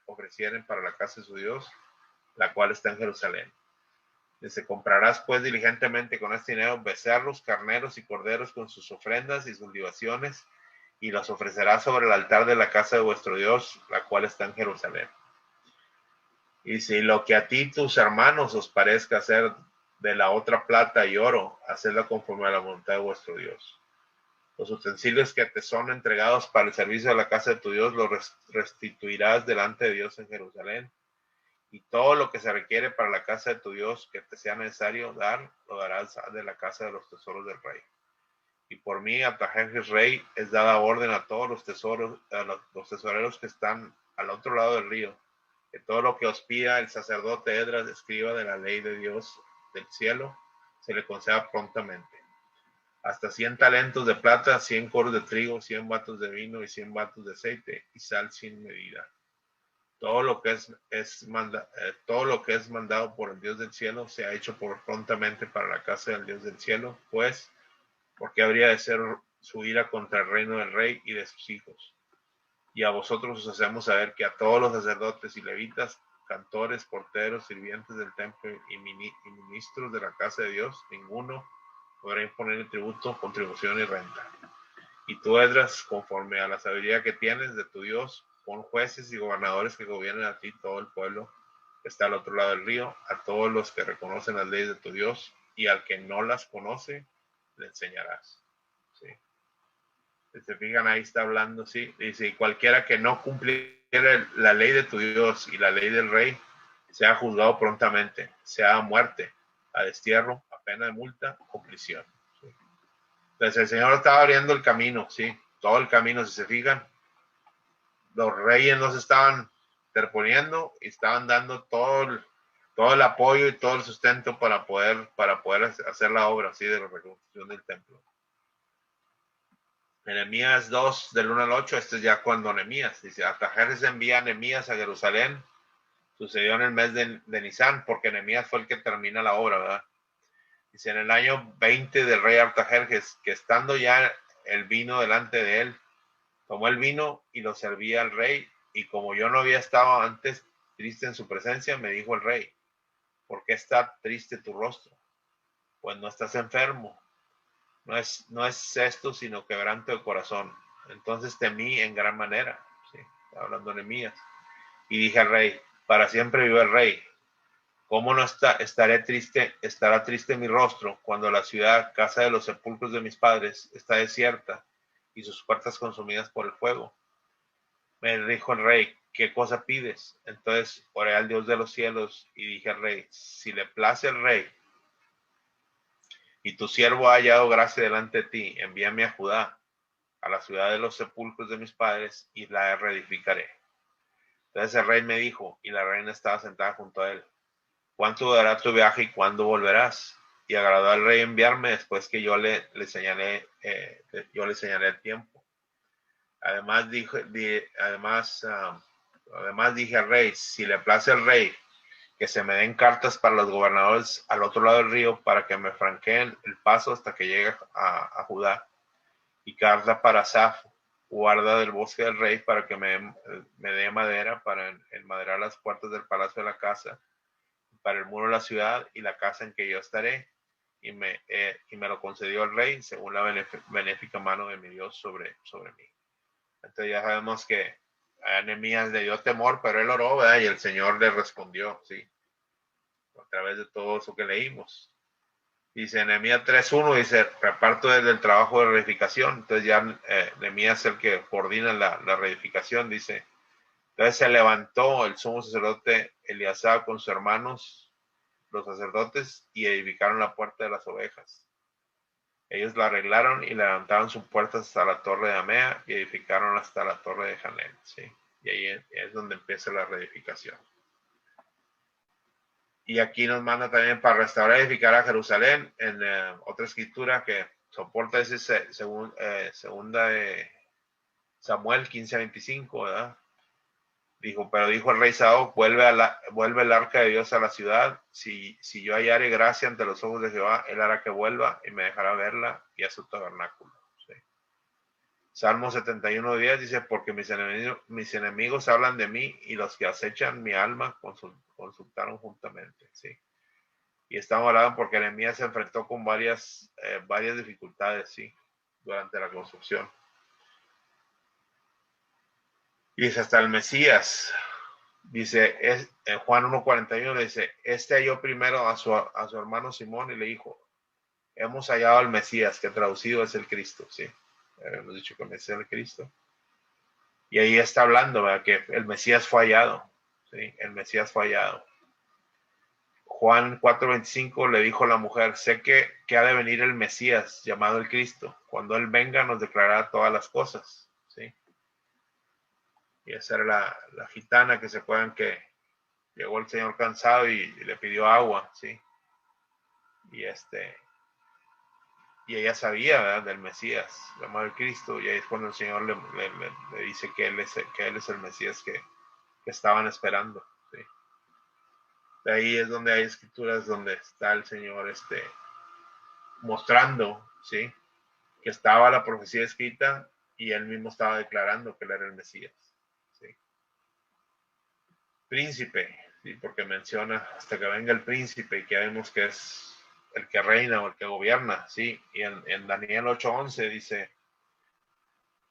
ofrecieren para la casa de su Dios, la cual está en Jerusalén. Dice, comprarás pues diligentemente con este dinero becerros, carneros y corderos con sus ofrendas y sus libaciones, y los ofrecerás sobre el altar de la casa de vuestro Dios, la cual está en Jerusalén. Y si lo que a ti tus hermanos os parezca hacer de la otra plata y oro, hacedlo conforme a la voluntad de vuestro Dios. Los utensilios que te son entregados para el servicio de la casa de tu Dios los restituirás delante de Dios en Jerusalén. Y todo lo que se requiere para la casa de tu Dios que te sea necesario dar, lo darás de la casa de los tesoros del rey. Y por mí, Artajerjes rey, es dada orden a todos los tesoreros que están al otro lado del río, que todo lo que os pida el sacerdote Esdras escriba de la ley de Dios del cielo, se le conceda prontamente. Hasta 100 talentos de plata, 100 coros de trigo, 100 batos de vino y 100 batos de aceite, y sal sin medida. Todo lo que es mandado por el Dios del cielo se ha hecho prontamente para la casa del Dios del cielo, pues, porque habría de ser su ira contra el reino del rey y de sus hijos. Y a vosotros os hacemos saber que a todos los sacerdotes y levitas, cantores, porteros, sirvientes del templo y ministros de la casa de Dios, ninguno podrá imponer el tributo, contribución y renta. Y tú, Esdras, conforme a la sabiduría que tienes de tu Dios, pon jueces y gobernadores que gobiernen a ti todo el pueblo que está al otro lado del río, a todos los que reconocen las leyes de tu Dios, y al que no las conoce, le enseñarás. ¿Sí? Si se fijan, ahí está hablando, sí, dice, y cualquiera que no cumpliera la ley de tu Dios y la ley del rey, sea juzgado prontamente, sea a muerte, a destierro, a pena de multa o prisión. ¿Sí? Entonces el Señor estaba abriendo el camino, sí, todo el camino, si se fijan, los reyes no se estaban interponiendo y estaban dando todo el apoyo y todo el sustento para poder hacer la obra, así, de la reconstrucción del templo. Nehemías 2, del 1 al 8, este es ya cuando Nehemías, dice, Artajerjes envía a Nehemías a Jerusalén, sucedió en el mes de Nisan, porque Nehemías fue el que termina la obra, ¿verdad? Dice, en el año 20 del rey Artajerjes, que estando ya el vino delante de él, tomó el vino y lo servía al rey, y como yo no había estado antes triste en su presencia, me dijo el rey, ¿por qué está triste tu rostro? Pues no estás enfermo, no es esto, sino quebranto de corazón. Entonces temí en gran manera, ¿sí? Hablando de Nehemías, y dije al rey, para siempre vive el rey. ¿Cómo no estará triste mi rostro cuando la ciudad, casa de los sepulcros de mis padres, está desierta y sus puertas consumidas por el fuego? Me dijo el rey, ¿qué cosa pides? Entonces oré al Dios de los cielos y dije al rey, si le place al rey y tu siervo ha hallado gracia delante de ti, envíame a Judá, a la ciudad de los sepulcros de mis padres, y la reedificaré. Entonces el rey me dijo, y la reina estaba sentada junto a él, ¿cuánto durará tu viaje y cuándo volverás? Y agradó al rey enviarme después que yo le señalé el tiempo. Además dije al rey, si le place al rey, que se me den cartas para los gobernadores al otro lado del río para que me franqueen el paso hasta que llegue a Judá, y carta para Asaf, guarda del bosque del rey, para que me dé madera para enmaderar las puertas del palacio de la casa, para el muro de la ciudad y la casa en que yo estaré, y me lo concedió el rey según la benéfica mano de mi Dios sobre mí. Entonces ya sabemos que a Nehemías le dio temor, pero él oró, ¿verdad? Y el Señor le respondió, ¿sí? A través de todo eso que leímos. Dice Nehemías 3:1, dice, reparto desde el trabajo de reedificación. Entonces ya Nehemías es el que coordina la reedificación, dice. Entonces se levantó el sumo sacerdote Eleazar con sus hermanos, los sacerdotes, y edificaron la puerta de las ovejas. Ellos la arreglaron y levantaron sus puertas hasta la torre de Amea y edificaron hasta la torre de Janel, ¿sí? Y ahí es donde empieza la reedificación. Y aquí nos manda también para restaurar y edificar a Jerusalén, en otra escritura que soporta ese segunda de Samuel 15:25, ¿verdad? Pero dijo el rey Saúl, vuelve el arca de Dios a la ciudad. Si yo hallare gracia ante los ojos de Jehová, él hará que vuelva y me dejará verla y a su tabernáculo. ¿Sí? Salmo 71:10 dice, porque mis enemigos hablan de mí y los que acechan mi alma consultaron juntamente. ¿Sí? Y estamos hablando porque Nehemías se enfrentó con varias dificultades, ¿sí? Durante la construcción. Y es hasta el Mesías. Dice, en Juan 1:41 le dice, halló primero a su hermano Simón y le dijo, hemos hallado al Mesías, que traducido es el Cristo, ¿sí? Hemos dicho que el Mesías es el Cristo. Y ahí está hablando, ¿verdad? Que el Mesías fue hallado, ¿sí? El Mesías fue hallado. Juan 4:25 le dijo a la mujer, sé que ha de venir el Mesías, llamado el Cristo. Cuando él venga nos declarará todas las cosas, ¿sí? Y esa era la gitana que se acuerdan que llegó el Señor cansado y le pidió agua, ¿sí? Y ella sabía, ¿verdad? Del Mesías, llamado el Cristo, y ahí es cuando el Señor le dice que él es el Mesías que estaban esperando, ¿sí? De ahí es donde hay escrituras donde está el Señor mostrando, ¿sí? Que estaba la profecía escrita y él mismo estaba declarando que él era el Mesías, ¿sí? Príncipe, ¿sí? Porque menciona hasta que venga el príncipe y que vemos que es el que reina o el que gobierna, ¿sí? Y en Daniel 8:11 dice,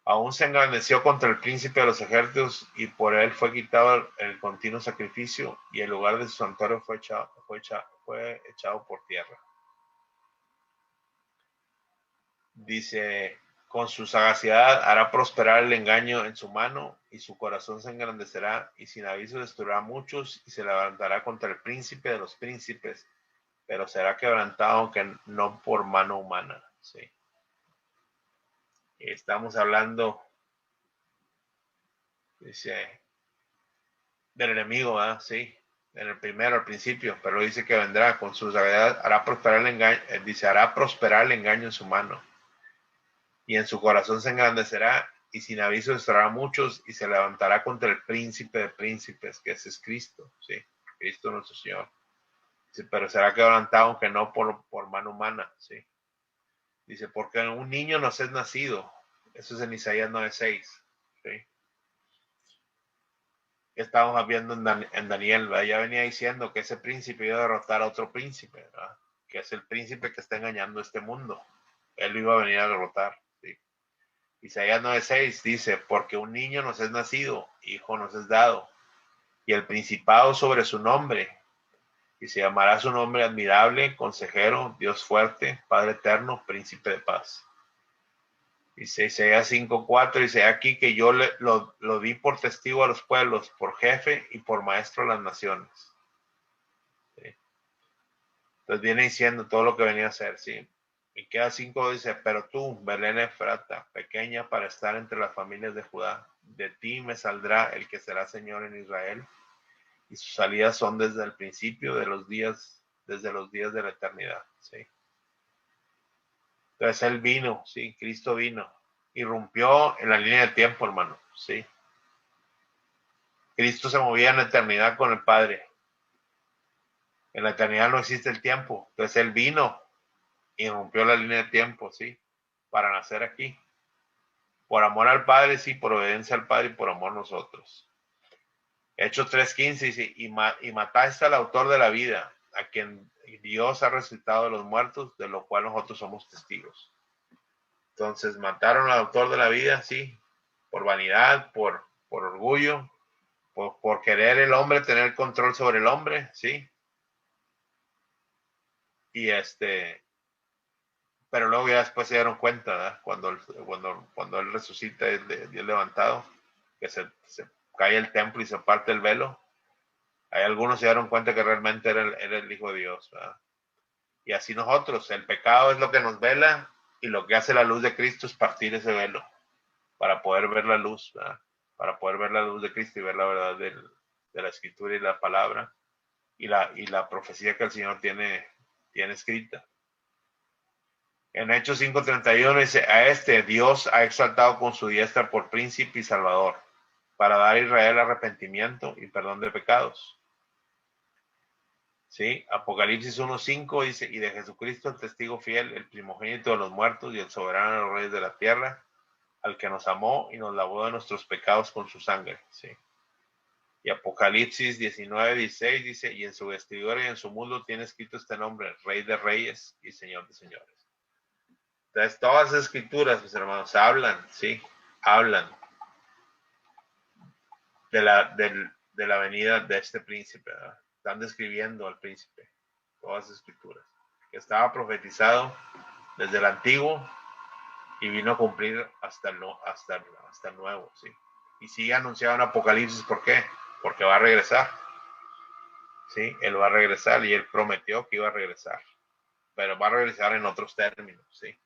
aún se engrandeció contra el príncipe de los ejércitos y por él fue quitado el continuo sacrificio y el lugar de su santuario fue echado por tierra. Dice, con su sagacidad hará prosperar el engaño en su mano y su corazón se engrandecerá y sin aviso destruirá a muchos y se levantará contra el príncipe de los príncipes, pero será quebrantado aunque no por mano humana, ¿sí? Y estamos hablando, dice, del enemigo, ¿verdad? Sí, en el primero, al principio, pero dice que vendrá con su sagacidad, hará prosperar el engaño, dice, hará prosperar el engaño en su mano y en su corazón se engrandecerá y sin aviso destruirá a muchos y se levantará contra el príncipe de príncipes, que ese es Cristo, ¿sí? Cristo nuestro Señor. Dice, pero será quebrantado aunque no por mano humana, ¿sí? Dice, porque un niño nos es nacido. Eso es en Isaías 9:6, ¿sí? Estábamos viendo en Daniel, ¿verdad? Ya venía diciendo que ese príncipe iba a derrotar a otro príncipe, ¿verdad? Que es el príncipe que está engañando a este mundo. Él lo iba a venir a derrotar, ¿sí? Isaías 9:6 dice, porque un niño nos es nacido, hijo nos es dado, y el principado sobre su nombre, y se llamará su nombre admirable, consejero, Dios fuerte, Padre eterno, príncipe de paz. Dice Isaías 5:4, dice, aquí que yo lo di por testigo a los pueblos, por jefe y por maestro a las naciones. ¿Sí? Entonces viene diciendo todo lo que venía a hacer, ¿sí? Y queda 5, dice, pero tú, Belén Efrata, pequeña para estar entre las familias de Judá, de ti me saldrá el que será Señor en Israel, y sus salidas son desde el principio de los días, desde los días de la eternidad, ¿sí? Entonces él vino, ¿sí? Cristo vino, irrumpió en la línea de tiempo, hermano, ¿sí? Cristo se movía en la eternidad con el Padre. En la eternidad no existe el tiempo, entonces él vino y rompió la línea de tiempo, ¿sí? Para nacer aquí. Por amor al Padre, sí, por obediencia al Padre y por amor a nosotros. Hechos 3:15 dice, y mataste al autor de la vida, a quien y Dios ha resucitado de los muertos, de lo cual nosotros somos testigos. Entonces mataron al autor de la vida, sí, por vanidad, por orgullo, por querer el hombre tener control sobre el hombre, sí. Y pero luego ya después se dieron cuenta, ¿verdad? Cuando él resucita y es levantado, que se cae el templo y se parte el velo. Hay algunos se dieron cuenta que realmente era el Hijo de Dios, ¿verdad? Y así nosotros, el pecado es lo que nos vela y lo que hace la luz de Cristo es partir ese velo para poder ver la luz, ¿verdad? Para poder ver la luz de Cristo y ver la verdad de la Escritura y la palabra y la profecía que el Señor tiene escrita. En Hechos 5:31 dice, a Dios ha exaltado con su diestra por príncipe y salvador, para dar a Israel arrepentimiento y perdón de pecados. ¿Sí? Apocalipsis 1:5 dice, y de Jesucristo el testigo fiel, el primogénito de los muertos y el soberano de los reyes de la tierra, al que nos amó y nos lavó de nuestros pecados con su sangre. ¿Sí? Y Apocalipsis 19:16 dice, y en su vestidura y en su muslo tiene escrito este nombre, Rey de Reyes y Señor de Señores. Entonces, todas las escrituras, mis hermanos, hablan, ¿sí? Hablan de la venida de este príncipe, ¿verdad? Están describiendo al príncipe, todas las escrituras, que estaba profetizado desde el antiguo y vino a cumplir hasta el nuevo, ¿sí? Y sigue anunciado en Apocalipsis, ¿por qué? Porque va a regresar, ¿sí? Él va a regresar y él prometió que iba a regresar, pero va a regresar en otros términos, ¿sí?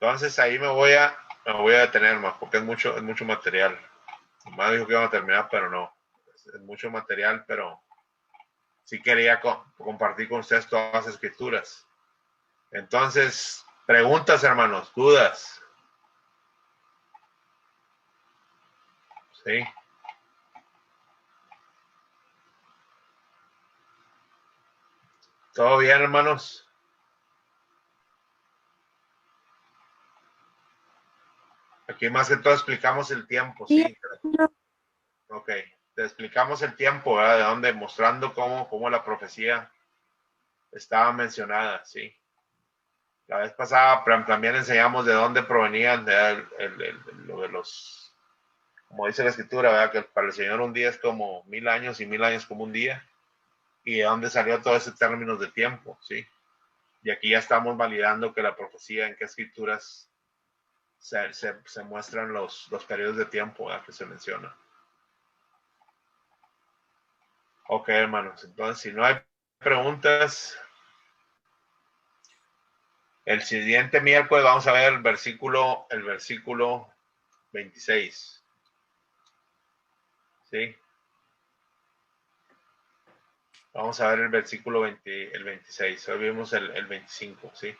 Entonces ahí me voy a detener más, porque es mucho material. Más dijo que iba a terminar, pero no. Es mucho material, pero sí quería compartir con ustedes todas las escrituras. Entonces, preguntas, hermanos, dudas. ¿Sí? ¿Todo bien, hermanos? Aquí más que todo explicamos el tiempo, ¿sí? Ok, te explicamos el tiempo, ¿verdad? De dónde, mostrando cómo la profecía estaba mencionada, ¿sí? La vez pasada también enseñamos de dónde provenían lo de los, como dice la escritura, ¿verdad? Que para el Señor un día es como 1000 años y 1000 años como un día. Y de dónde salió todo ese términos de tiempo, ¿sí? Y aquí ya estamos validando que la profecía, en qué escrituras se muestran los periodos de tiempo, ¿verdad? Que se menciona. Ok, hermanos, entonces si no hay preguntas, el siguiente miércoles vamos a ver el versículo 26. ¿Sí? Vamos a ver el versículo el 26. Hoy vimos el 25, ¿sí?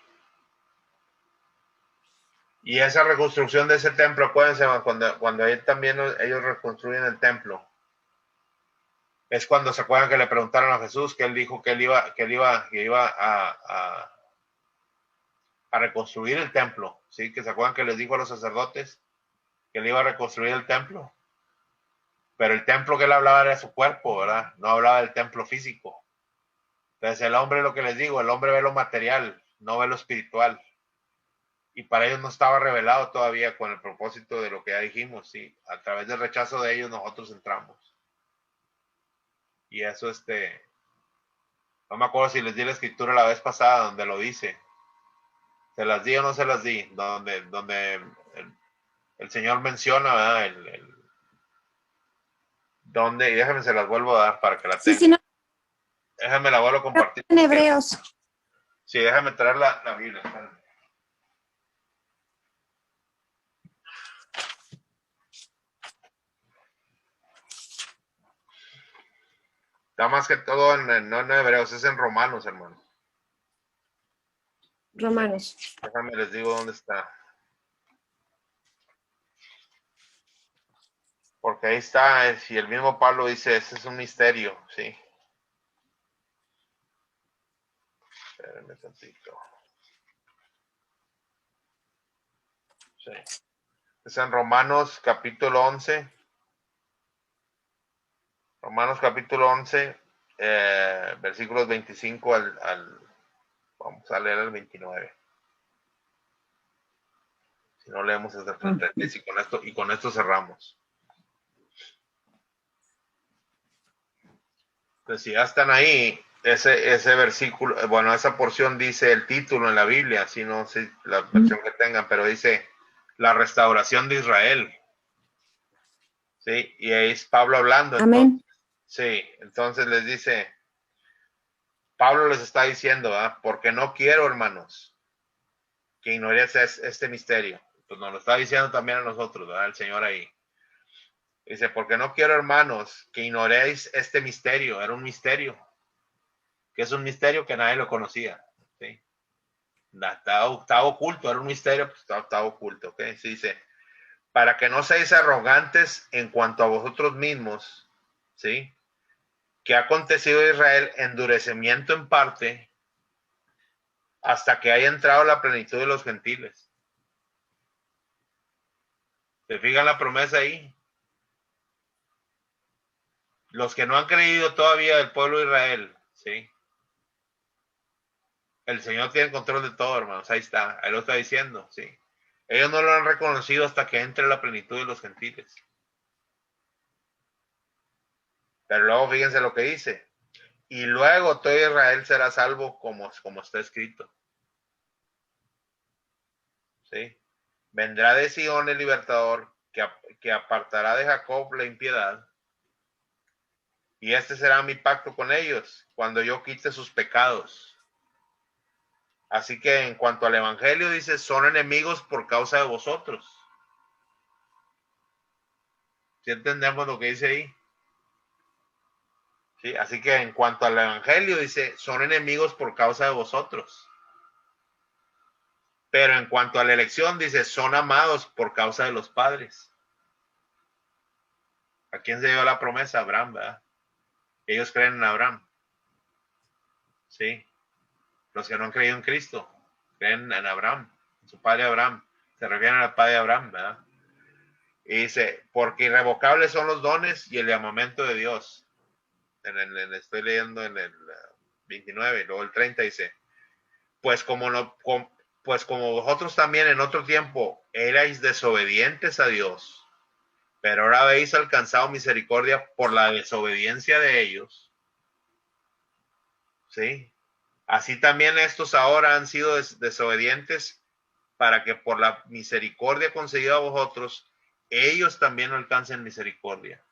Y esa reconstrucción de ese templo, acuérdense, cuando también ellos reconstruyen el templo, es cuando se acuerdan que le preguntaron a Jesús, que él dijo que iba a reconstruir el templo, ¿sí? Que se acuerdan que les dijo a los sacerdotes que él iba a reconstruir el templo. Pero el templo que él hablaba era su cuerpo, ¿verdad? No hablaba del templo físico. Entonces el hombre, lo que les digo, el hombre ve lo material, no ve lo espiritual. Y para ellos no estaba revelado todavía con el propósito de lo que ya dijimos, ¿sí? A través del rechazo de ellos nosotros entramos. Y eso, no me acuerdo si les di la escritura la vez pasada donde lo dice. ¿Se las di o no se las di? Donde el Señor menciona, ¿verdad? Donde, y déjenme se las vuelvo a dar para que la tengan. Sí, no. Déjame la vuelvo a compartir. En Hebreos. Sí, déjame traer la Biblia. Está más que todo no en Hebreos, es en Romanos, hermano. Romanos. Déjame les digo dónde está. Porque ahí está, y el mismo Pablo dice, ese es un misterio, ¿sí? Espérenme tantito. Sí. Es en Romanos capítulo 11. Romanos capítulo 11 versículos 25 vamos a leer el 29. Si no leemos hasta el 33 y con esto cerramos. Pues si ya están ahí, ese versículo, bueno, esa porción dice el título en la Biblia, si no sé la versión que tengan, pero dice la restauración de Israel. Sí, y ahí es Pablo hablando. Amén. Entonces, sí, entonces les dice, Pablo les está diciendo, porque no quiero, hermanos, que ignoréis este misterio. Pues nos lo está diciendo también a nosotros, ¿verdad? El Señor ahí. Dice, porque no quiero, hermanos, que ignoréis este misterio. Era un misterio. Que es un misterio que nadie lo conocía. ¿Sí? Estaba oculto, era un misterio, pues estaba oculto. ¿Okay? Sí, dice, para que no seáis arrogantes en cuanto a vosotros mismos, ¿sí? Que ha acontecido a Israel endurecimiento en parte hasta que haya entrado la plenitud de los gentiles. ¿Se fijan la promesa ahí? Los que no han creído todavía del pueblo de Israel, ¿sí? El Señor tiene control de todo, hermanos. Ahí está, ahí lo está diciendo, ¿sí? Ellos no lo han reconocido hasta que entre la plenitud de los gentiles. Pero luego fíjense lo que dice. Y luego todo Israel será salvo como está escrito. ¿Sí? Vendrá de Sion el libertador que apartará de Jacob la impiedad. Y este será mi pacto con ellos cuando yo quite sus pecados. Así que en cuanto al evangelio dice, son enemigos por causa de vosotros. ¿Sí entendemos lo que dice ahí? Sí, así que en cuanto al evangelio dice, son enemigos por causa de vosotros. Pero en cuanto a la elección dice, son amados por causa de los padres. ¿A quién se dio la promesa? Abraham, ¿verdad? Ellos creen en Abraham. Sí. Los que no han creído en Cristo creen en Abraham, en su padre Abraham. Se refieren al padre Abraham, ¿verdad? Y dice, porque irrevocables son los dones y el llamamiento de Dios. Estoy leyendo en el 29, luego el 30 dice, pues pues como vosotros también en otro tiempo erais desobedientes a Dios, pero ahora habéis alcanzado misericordia por la desobediencia de ellos, ¿sí? Así también estos ahora han sido desobedientes para que por la misericordia concedida a vosotros, ellos también alcancen misericordia.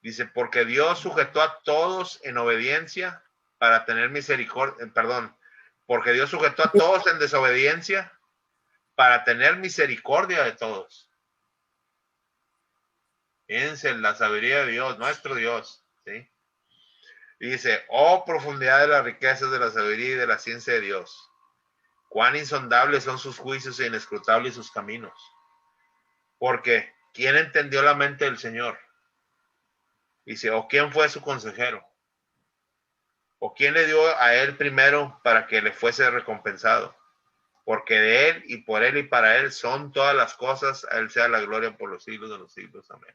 Dice, porque Dios sujetó a todos en obediencia para tener misericordia, perdón, porque Dios sujetó a todos en desobediencia para tener misericordia de todos. Fíjense la sabiduría de Dios, nuestro Dios, ¿sí? Y dice, oh profundidad de las riquezas de la sabiduría y de la ciencia de Dios. Cuán insondables son sus juicios e inescrutables sus caminos. Porque, ¿quién entendió la mente del Señor? Dice, ¿o quién fue su consejero? ¿O quién le dio a él primero para que le fuese recompensado? Porque de él y por él y para él son todas las cosas, a él sea la gloria por los siglos de los siglos. Amén.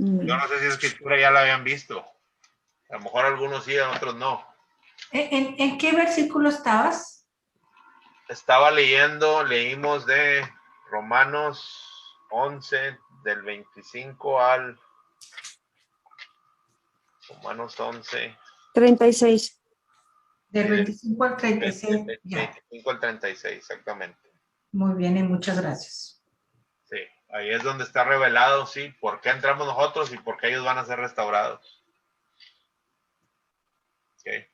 Yo no sé si esa escritura ya la habían visto. A lo mejor algunos sí, otros no. ¿En qué versículo estabas? Estaba leímos de Romanos 11, del 25 al Romanos 11. 36. Del 25 al 36. Ya. 25 al 36, exactamente. Muy bien y muchas gracias. Sí, ahí es donde está revelado, sí, por qué entramos nosotros y por qué ellos van a ser restaurados. Okay.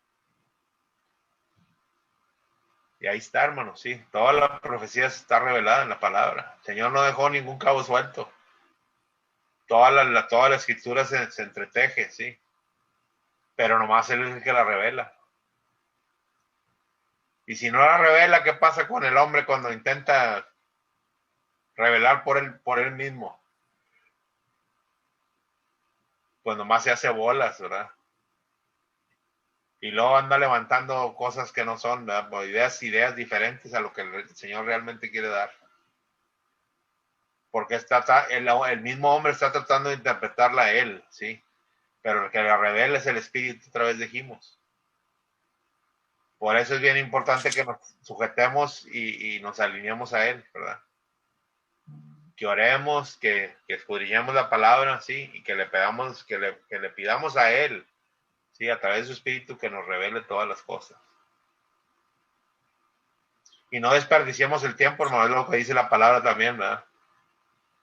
Y ahí está, hermano, sí. Toda la profecía está revelada en la palabra. El Señor no dejó ningún cabo suelto. Toda la escritura se entreteje, sí. Pero nomás Él es el que la revela. Y si no la revela, ¿qué pasa con el hombre cuando intenta revelar por él mismo? Pues nomás se hace bolas, ¿verdad? Y luego anda levantando cosas que no son, ¿verdad? Ideas diferentes a lo que el Señor realmente quiere dar. porque el mismo hombre está tratando de interpretarla a él, ¿sí? Pero el que la revela es el Espíritu, otra vez dijimos. Por eso es bien importante que nos sujetemos y nos alineemos a él, ¿verdad? Que oremos, que escudriñemos la palabra, ¿sí? Y que le pidamos a él, ¿sí? A través de su Espíritu que nos revele todas las cosas. Y no desperdiciemos el tiempo, hermano, es lo que dice la palabra también, ¿verdad?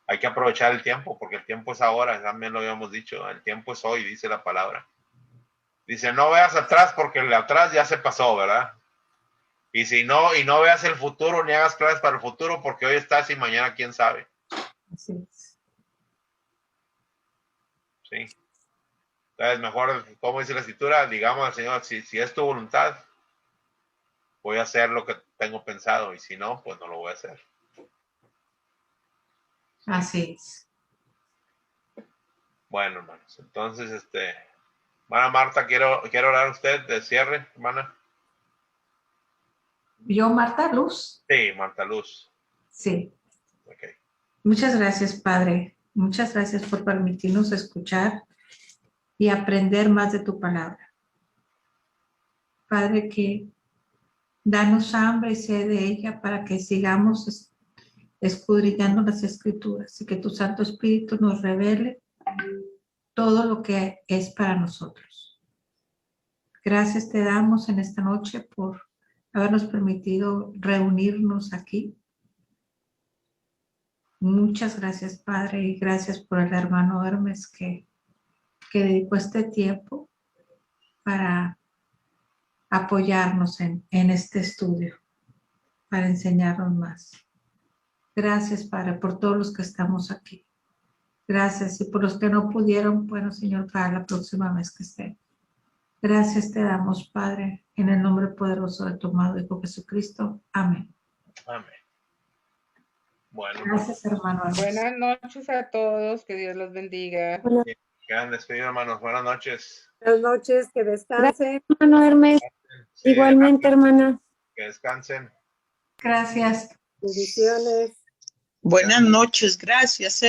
Hay que aprovechar el tiempo, porque el tiempo es ahora, también lo habíamos dicho, el tiempo es hoy, dice la palabra. Dice, no veas atrás, porque el de atrás ya se pasó, ¿verdad? Y no veas el futuro, ni hagas planes para el futuro, porque hoy estás y mañana quién sabe. Así es. Sí. Entonces, mejor, como dice la escritura, digamos al Señor, si es tu voluntad, voy a hacer lo que tengo pensado, y si no, pues no lo voy a hacer. Así es. Bueno, hermanos, entonces, hermana Marta, quiero orar a usted de cierre, hermana. ¿Yo, Marta Luz? Sí, Marta Luz. Sí. Okay. Muchas gracias, Padre. Muchas gracias por permitirnos escuchar y aprender más de tu palabra. Padre, que danos hambre y sed de ella para que sigamos escudriñando las Escrituras y que tu Santo Espíritu nos revele todo lo que es para nosotros. Gracias te damos en esta noche por habernos permitido reunirnos aquí. Muchas gracias, Padre, y gracias por el hermano Hermes que dedicó este tiempo para apoyarnos en este estudio, para enseñarnos más. Gracias, Padre, por todos los que estamos aquí. Gracias, y por los que no pudieron, bueno, Señor, para la próxima vez que estén. Gracias te damos, Padre, en el nombre poderoso de tu amado Hijo Jesucristo. Amén. Amén. Bueno, Gracias, hermano. Buenas noches a todos, que Dios los bendiga. quedan despedidos, hermanos. Buenas noches. Buenas noches, que descansen. Gracias, hermano Hermes. Sí, Igualmente, hermana. que descansen. Gracias. Bendiciones. Buenas noches, gracias.